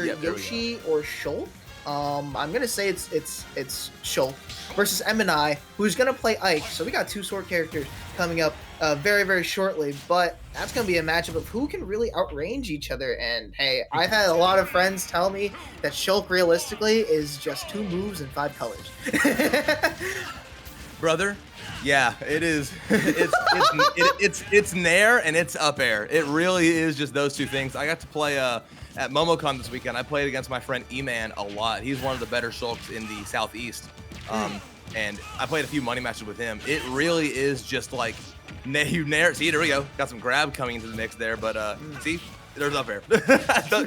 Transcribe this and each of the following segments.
Yep, there we go. Yoshi or Shulk. I'm gonna say it's Shulk versus MNI, who's gonna play Ike. So we got two sword characters coming up very shortly, but that's gonna be a matchup of who can really outrange each other. And hey, I've had a lot of friends tell me that Shulk realistically is just 2 moves and 5 colors. Brother, yeah, it is. It's nair and it's up air. It really is just those two things. I got to play at MomoCon this weekend. I played against my friend E-Man a lot. He's one of the better Shulks in the Southeast. And I played a few money matches with him. It really is just like you nair. See, there we go. Got some grab coming into the mix there, but see, there's up air.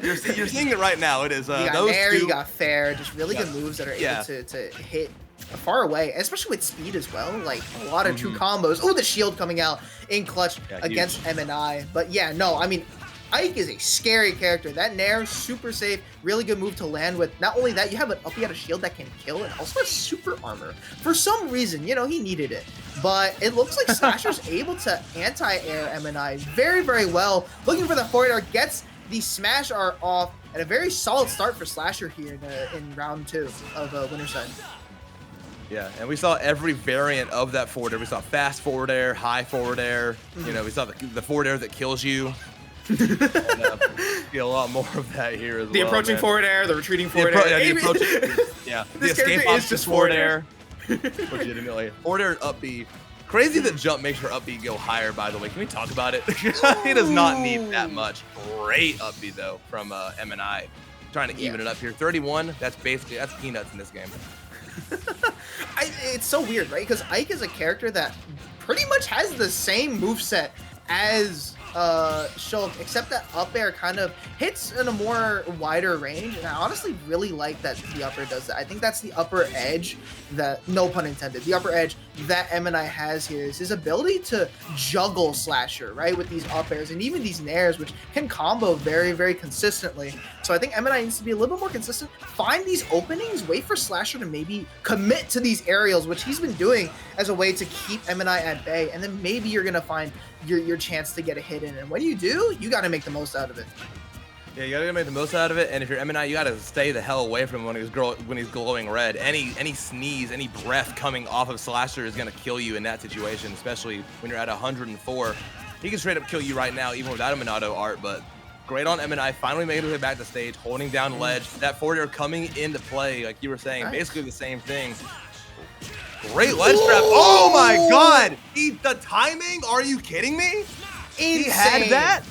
you're seeing it right now. It is You got those nair, two. you got fair, just really good moves that are able to hit far away, especially with speed as well. Like a lot of true combos. Oh, the shield coming out in clutch against MNI. But yeah, no, I mean, Ike is a scary character. That nair, super safe, really good move to land with. Not only that, you have an up, you got a shield that can kill, and also a super armor. For some reason, you know, he needed it. But it looks like Slasher's able to anti-air MNI very well. Looking for the forward air, gets the smash art off, and a very solid start for Slasher here in round 2 of Winter Sun. Yeah, and we saw every variant of that forward air. We saw fast forward air, high forward air. You know, we saw the forward air that kills you. And, see a lot more of that here as well. The approaching forward air, the retreating forward air. Yeah, the approaching. Yeah, the escape is just forward air. Legitimately, forward air up B. Crazy that jump makes her up B go higher. By the way, can we talk about it? He does not need that much. Great up B though from MNI. Trying to even it up here. 31. That's peanuts in this game. It's so weird, right? Because Ike is a character that pretty much has the same moveset as Shulk, except that up air kind of hits in a more wider range, and I honestly really like that the upper does that. I think that's the upper edge that, no pun intended, the upper edge that MNI has here is his ability to juggle Slasher, right, with these up airs and even these nairs, which can combo very consistently. So I think MNI needs to be a little bit more consistent, find these openings, wait for Slasher to maybe commit to these aerials, which he's been doing as a way to keep MNI at bay, and then maybe you're gonna find your chance to get a hit in. And when you do, you got to make the most out of it. Yeah, you gotta make the most out of it. And if you're MNI, you gotta stay the hell away from him when he's glowing red. Any sneeze, any breath coming off of Slasher is gonna kill you in that situation, especially when you're at 104. He can straight up kill you right now, even without a Minato art. But great on MNI, finally made his way back to stage, holding down ledge. That forward air coming into play, like you were saying, basically the same thing. Great ledge grab. Oh my god! The timing? Are you kidding me? Insane. He had that?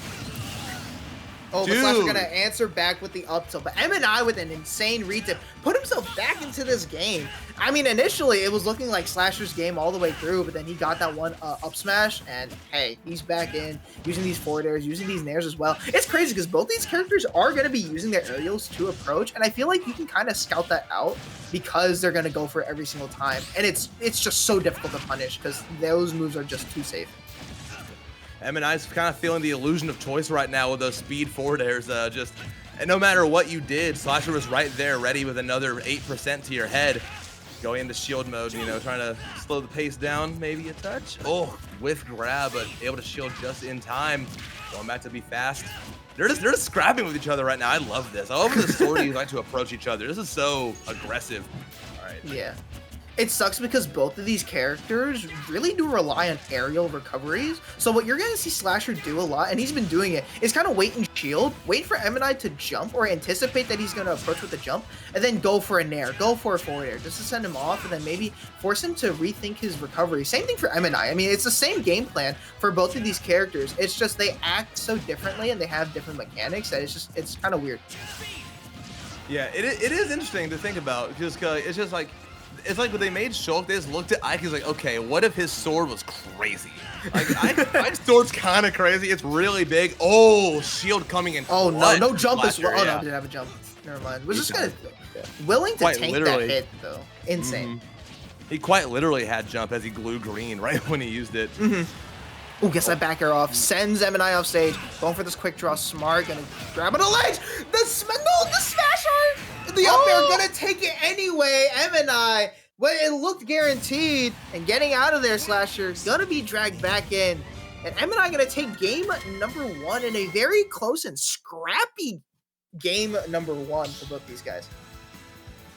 Oh, but Slasher gonna answer back with the up tilt. But MNI with an insane retip put himself back into this game. I mean, initially it was looking like Slasher's game all the way through, but then he got that one up smash, and hey, he's back in, using these forward airs, using these nairs as well. It's crazy because both these characters are gonna be using their aerials to approach, and I feel like you can kind of scout that out because they're gonna go for it every single time. And it's just so difficult to punish because those moves are just too safe. MNI's kind of feeling the illusion of choice right now with those speed forward airs. And no matter what you did, Slasher was right there, ready with another 8% to your head. Going into shield mode, you know, trying to slow the pace down, maybe a touch. Oh, with grab, but able to shield just in time. Going back to be fast. They're just scrapping with each other right now. I love this. I love the swordies like to approach each other. This is so aggressive. All right. Yeah. It sucks because both of these characters really do rely on aerial recoveries. So what you're going to see Slasher do a lot, and he's been doing it, is kind of wait and shield, wait for MNI to jump or anticipate that he's going to approach with a jump, and then go for a nair, go for a forward air, just to send him off, and then maybe force him to rethink his recovery. Same thing for MNI. I mean, it's the same game plan for both of these characters. It's just they act so differently, and they have different mechanics that it's kind of weird. Yeah, it is interesting to think about, just because it's just like, it's like when they made Shulk, they just looked at Ike, he's like, okay, what if his sword was crazy? Like, Ike's sword's kind of crazy. It's really big. Oh, shield coming in. Oh, no jump as well. Oh, no, didn't have a jump. Never mind. Was just kind of willing to take that hit, though. Insane. He quite literally had jump as he glued green right when he used it. Oh, gets that back air off. Sends MNI off stage. Going for this quick draw. Smart. Gonna grab on the legs. The smash art. The up air. Gonna take it anyway. MNI. Well, it looked guaranteed. And getting out of there, Slasher. Gonna be dragged back in. And MNI gonna take game number 1 in a very close and scrappy game number 1 for both these guys.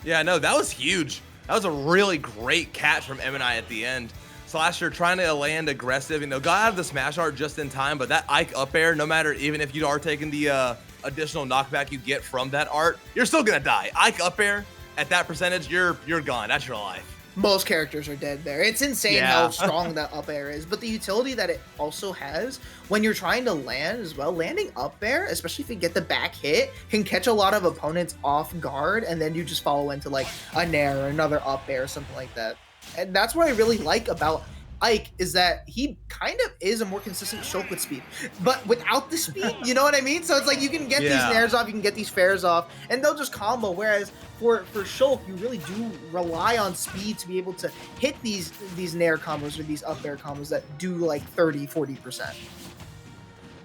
Yeah, no, that was huge. That was a really great catch from MNI at the end. Slasher trying to land aggressive, got out of the smash art just in time, but that Ike up air, no matter even if you are taking the additional knockback you get from that art, you're still gonna die. Ike up air, at that percentage, you're gone. That's your life. Most characters are dead there. It's insane how strong that up air is, but the utility that it also has when you're trying to land as well, landing up air, especially if you get the back hit, can catch a lot of opponents off guard, and then you just follow into like a nair or another up air or something like that. And that's what I really like about Ike, is that he kind of is a more consistent Shulk with speed, but without the speed, you know what I mean? So it's like you can get these nairs off, you can get these fairs off, and they'll just combo, whereas for Shulk, you really do rely on speed to be able to hit these nair combos or these up air combos that do like 30-40%.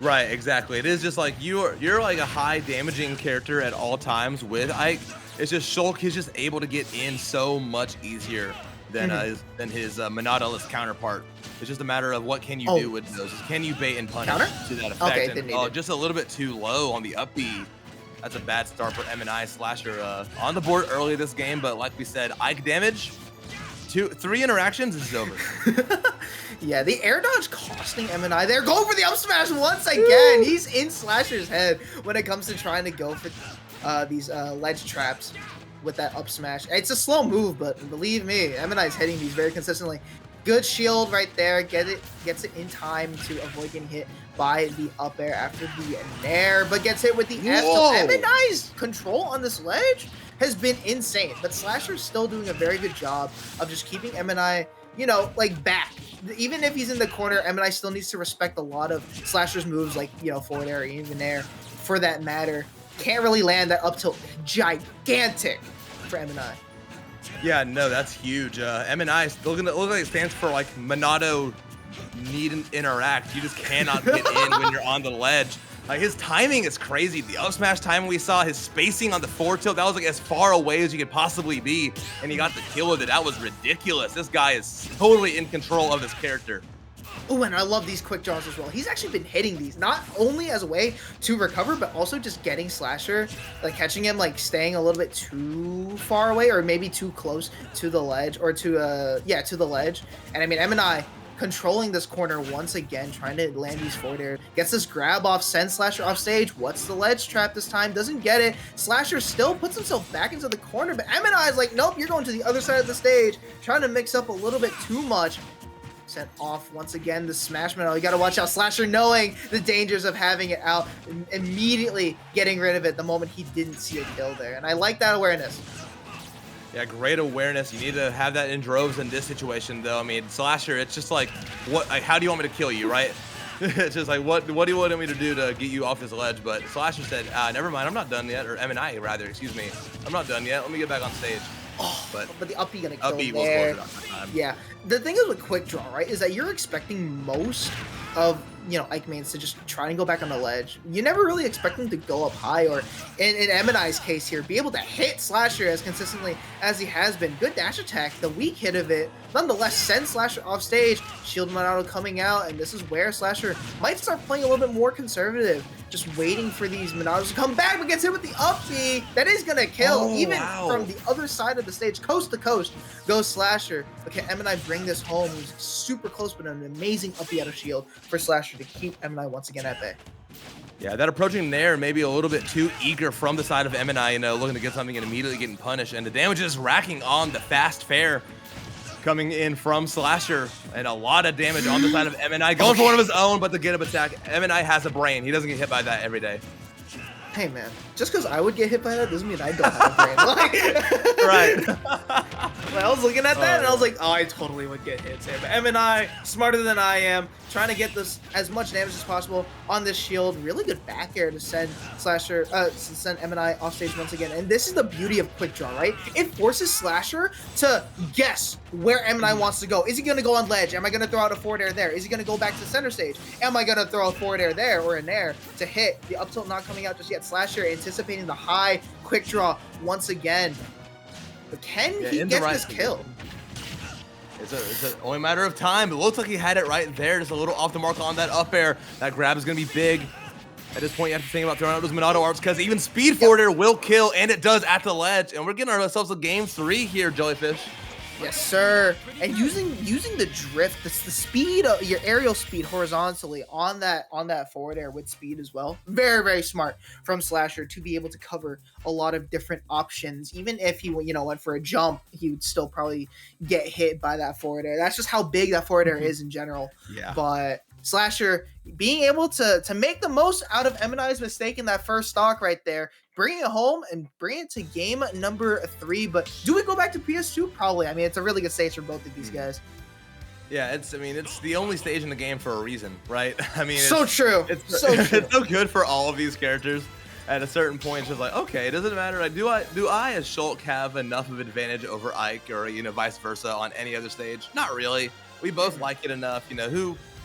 Right, exactly. It is just like you're like a high damaging character at all times with Ike. It's just Shulk is just able to get in so much easier than his Monadoless counterpart. It's just a matter of what can you do with those. Can you bait and punish to that effect? Okay, and, just a little bit too low on the up B. That's a bad start for MNI. Slasher on the board early this game, but like we said, Ike damage, 3 interactions, this is over. Yeah, the air dodge costing MNI. They're going for the up smash once again. He's in Slasher's head when it comes to trying to go for these ledge traps with that up smash. It's a slow move, but believe me, MNI is hitting these very consistently. Good shield right there. Gets it in time to avoid getting hit by the up air after the nair, but gets hit with the F. So MNI's control on this ledge has been insane, but Slasher's still doing a very good job of just keeping MNI, like back. Even if he's in the corner, MNI still needs to respect a lot of Slasher's moves, like, forward air, even air, for that matter. Can't really land that up tilt. Gigantic for MNI. Yeah, no, that's huge. MNI still gonna look like it stands for like Monado need and interact. You just cannot get in when you're on the ledge. Like his timing is crazy. The up smash timing we saw, his spacing on the forward tilt, that was like as far away as you could possibly be, and he got the kill with it. That was ridiculous. This guy is totally in control of his character. Oh, and I love these quick draws as well. He's actually been hitting these, not only as a way to recover, but also just getting Slasher, like catching him, like staying a little bit too far away or maybe too close to the ledge or to the ledge. And I mean, MNI controlling this corner once again, trying to land these forward air. Gets this grab off, sends Slasher off stage. What's the ledge trap this time? Doesn't get it. Slasher still puts himself back into the corner, but MNI is like, nope, you're going to the other side of the stage, trying to mix up a little bit too much. Sent off once again the smash metal. You gotta watch out. Slasher knowing the dangers of having it out, immediately getting rid of it the moment he didn't see a kill there. And I like that awareness. Yeah, great awareness. You need to have that in droves in this situation, though. I mean, Slasher, it's just like, how do you want me to kill you, right? It's just like, what do you want me to do to get you off this ledge? But Slasher said, never mind, I'm not done yet. Or MNI, rather, excuse me. I'm not done yet. Let me get back on stage. Oh, but the up B gonna kill up B there. Was time. Yeah, the thing is with quick draw, right, is that you're expecting most of Ike mains to just try and go back on the ledge. You never really expect them to go up high, or in MNI's case here, be able to hit Slasher as consistently as he has been. Good dash attack, the weak hit of it, nonetheless sends Slasher off stage. Shield Monado coming out, and this is where Slasher might start playing a little bit more conservative, just waiting for these Monados to come back, but gets hit with the up B. That is gonna kill, from the other side of the stage, coast to coast, goes Slasher. Okay, MNI bring this home. He's super close, but an amazing up B out of shield for Slasher to keep MNI once again at bay. Yeah, that approaching nair maybe a little bit too eager from the side of MNI, looking to get something and immediately getting punished. And the damage is racking on the fast fair coming in from Slasher, and a lot of damage on the side of MNI. Going for one of his own, but the get up attack. MNI has a brain. He doesn't get hit by that every day. Hey man, just because I would get hit by that doesn't mean I don't have a brain. Right. I was looking at that and I was like, oh, I totally would get hit there. But MNI, smarter than I am, trying to get this as much damage as possible on this shield. Really good back air to send Slasher, send MNI off stage once again. And this is the beauty of quick draw, right? It forces Slasher to guess where MNI wants to go. Is he going to go on ledge? Am I going to throw out a forward air there? Is he going to go back to center stage? Am I going to throw a forward air there or an air to hit? The up tilt not coming out just yet. Slasher anticipating the high quick draw once again. But can he get this kill? It's only a matter of time. It looks like he had it right there. Just a little off the mark on that up air. That grab is going to be big. At this point, you have to think about throwing out those Monado arts because even speed forward air will kill, and it does at the ledge. And we're getting ourselves a game 3 here, Jellyfish. Yes, sir. And using the drift, the speed, your aerial speed horizontally on that forward air with speed as well. Very, very smart from Slasher to be able to cover a lot of different options. Even if he went for a jump, he would still probably get hit by that forward air. That's just how big that forward air is in general. Yeah. But Slasher being able to make the most out of MNI's mistake in that first stock right there, bring it home and bring it to game number 3. But do we go back to PS2? Probably. I mean, it's a really good stage for both of these guys. Yeah, it's the only stage in the game for a reason, right? I mean, so true. It's so true. It's so good for all of these characters. At a certain point, it's just like, okay, it doesn't matter. Like, do I as Shulk have enough of advantage over Ike or vice versa on any other stage? Not really. We both like it enough.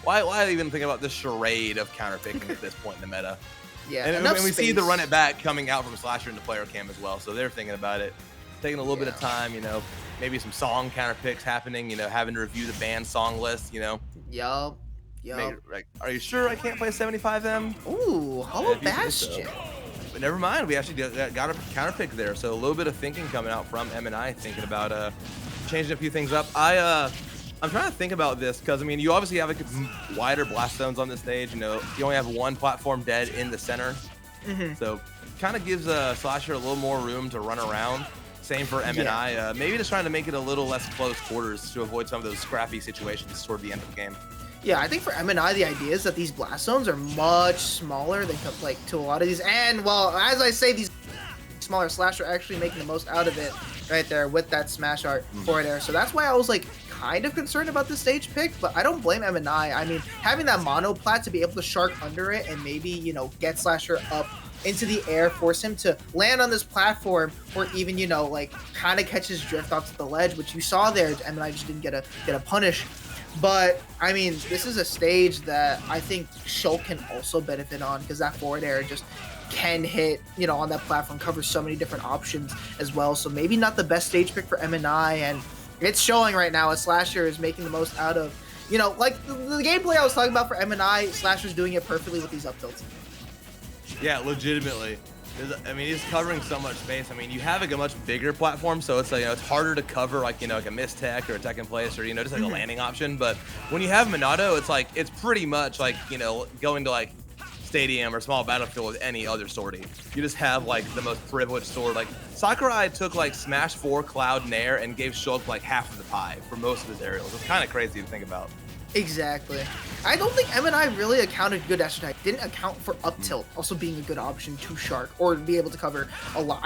Why even think about this charade of counterpicking at this point in the meta? Yeah, and we see the run it back coming out from Slasher into player cam as well, so they're thinking about it, taking a little bit of time. Maybe some song counterpicks happening. Having to review the band song list. Yup. Like, are you sure I can't play 75M? Ooh, Hollow Bastion. But never mind, we actually got a counterpick there, so a little bit of thinking coming out from MNI, thinking about changing a few things up. I'm trying to think about this because, you obviously have wider blast zones on this stage. You only have one platform dead in the center. So kind of gives Slasher a little more room to run around. Same for MNI. Yeah. Maybe just trying to make it a little less close quarters to avoid some of those scrappy situations toward the end of the game. Yeah, I think for MNI, the idea is that these blast zones are much smaller than to a lot of these. And, well, as I say, these smaller Slasher actually making the most out of it right there with that smash art for there. So that's why I was kind of concerned about the stage pick, but I don't blame MNI. Having that mono plat to be able to shark under it and maybe, get Slasher up into the air, force him to land on this platform, or even, kind of catch his drift off to the ledge, which you saw there. MNI just didn't get a punish. But, this is a stage that I think Shulk can also benefit on because that forward air just can hit, on that platform, covers so many different options as well. So maybe not the best stage pick for MNI, and it's showing right now as Slasher is making the most out of, the gameplay I was talking about for MNI. Slasher's doing it perfectly with these up tilts. Yeah, legitimately. He's covering so much space. You have a much bigger platform, so it's it's harder to cover like a mistech or a tech in place or just a landing option. But when you have Monado, it's pretty much like going to Stadium or small battlefield with any other sortie. You just have the most privileged sword. Sakurai took Smash 4 Cloud Nair and gave Shulk half of the pie for most of his aerials. It's kind of crazy to think about. Exactly. I don't think MNI really accounted good Astronite. Didn't account for up tilt also being a good option to Shark or be able to cover a lot.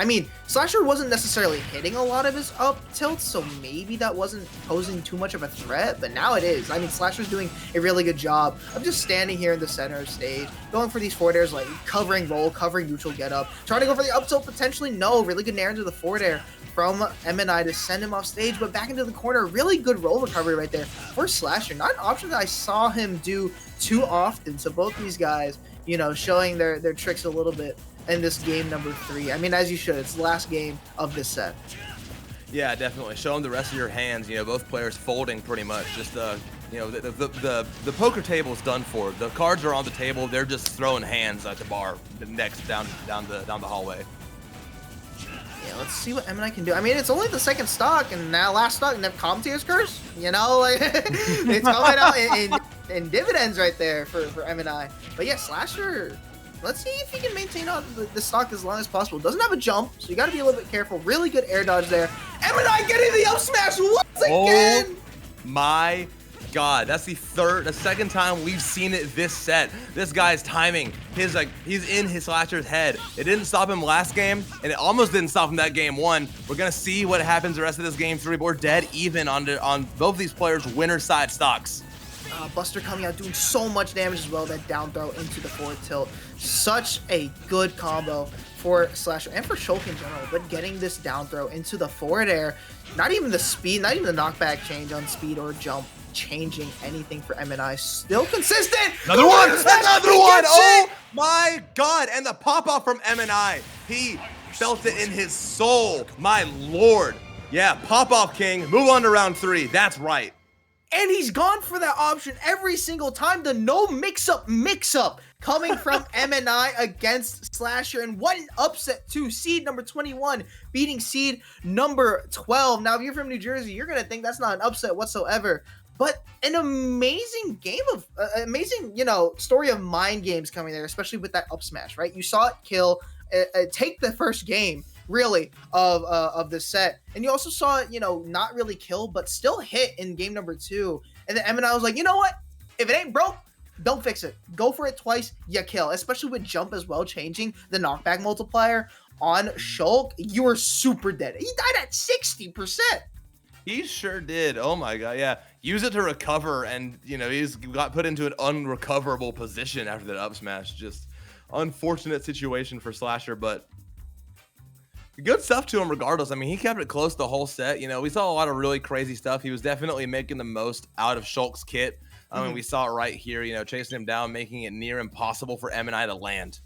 Slasher wasn't necessarily hitting a lot of his up tilts, so maybe that wasn't posing too much of a threat, but now it is. Slasher's doing a really good job of just standing here in the center of stage, going for these forward airs, covering roll, covering neutral get up, trying to go for the up tilt potentially. No, really good nair into the forward air from MNI to send him off stage, but back into the corner. Really good roll recovery right there for Slasher. Not an option that I saw him do too often. So both these guys, showing their tricks a little bit in this game number 3. As you should. It's the last game of this set. Yeah, definitely. Show them the rest of your hands. Both players folding pretty much. Just the poker table is done for. The cards are on the table. They're just throwing hands at the bar next down the hallway. Yeah, let's see what MNI can do. It's only the second stock, and now last stock, commentator's curse. It's coming out in dividends right there for MNI. But yeah, Slasher, let's see if he can maintain the stock as long as possible. Doesn't have a jump, so you got to be a little bit careful. Really good air dodge there. MNI getting the up smash once again. Oh my God, that's the second time we've seen it this set. This guy's timing, he's in his Slasher's head. It didn't stop him last game, and it almost didn't stop him that game 1. We're gonna see what happens the rest of this game 3. But we're dead even on both these players' winner side stocks. Buster coming out doing so much damage as well. That down throw into the forward tilt. Such a good combo for Slasher and for Shulk in general. But getting this down throw into the forward air, not even the speed, not even the knockback change on speed or jump changing anything for MNI. Still consistent. Another one. Oh my God. And the pop off from MNI. He felt it in his soul. My Lord. Yeah, pop off king. Move on to round 3. That's right. And he's gone for that option every single time. The no mix-up coming from MNI against Slasher. And what an upset too. Seed number 21 beating seed number 12. Now, if you're from New Jersey, you're going to think that's not an upset whatsoever. But an amazing game of, amazing, you know, story of mind games coming there, especially with that up smash, right? You saw it kill, take the first game, really, of the set. And you also saw it, you know, not really kill, but still hit in game number 2. And then MNI was like, you know what? If it ain't broke, don't fix it. Go for it twice, you kill. Especially with jump as well, changing the knockback multiplier on Shulk. You were super dead. He died at 60%. He sure did. Oh my god, yeah. Use it to recover, and you know he's got put into an unrecoverable position after that up smash. Just unfortunate situation for Slasher, but good stuff to him regardless. I mean, he kept it close the whole set. You know, we saw a lot of really crazy stuff. He was definitely making the most out of Shulk's kit. I mean, we saw it right here, you know, chasing him down, making it near impossible for MNI to land.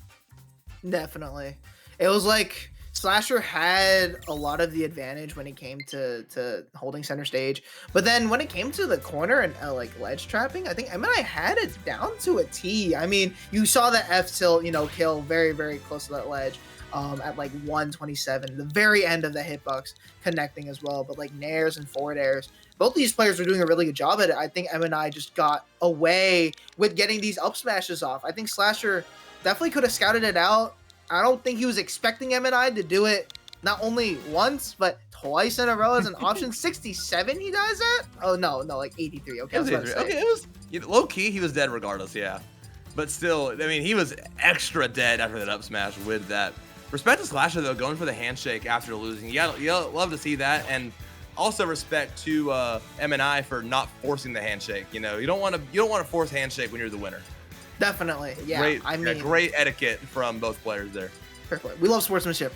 Definitely. It was like Slasher had a lot of the advantage when it came to holding center stage, but then when it came to the corner and like ledge trapping, I think MNI had it down to a T. I mean, you saw the F tilt, you know, kill very, very close to that ledge at like 127, the very end of the hitbox connecting as well. But like nairs and forward airs, both these players were doing a really good job at it. I think MNI just got away with getting these up smashes off. I think Slasher definitely could have scouted it out. I don't think he was expecting MNI to do it not only once, but twice in a row as an option. 67 he dies at? Oh, no, like 83. Okay, it was low key, he was dead regardless, yeah. But still, I mean, he was extra dead after that up smash with that. Respect to Slasher, though, going for the handshake after losing. You'll love to see that. And also respect to MNI for not forcing the handshake. You know, you don't want to force handshake when you're the winner. Definitely, yeah. Great etiquette from both players there. Perfect. We love sportsmanship.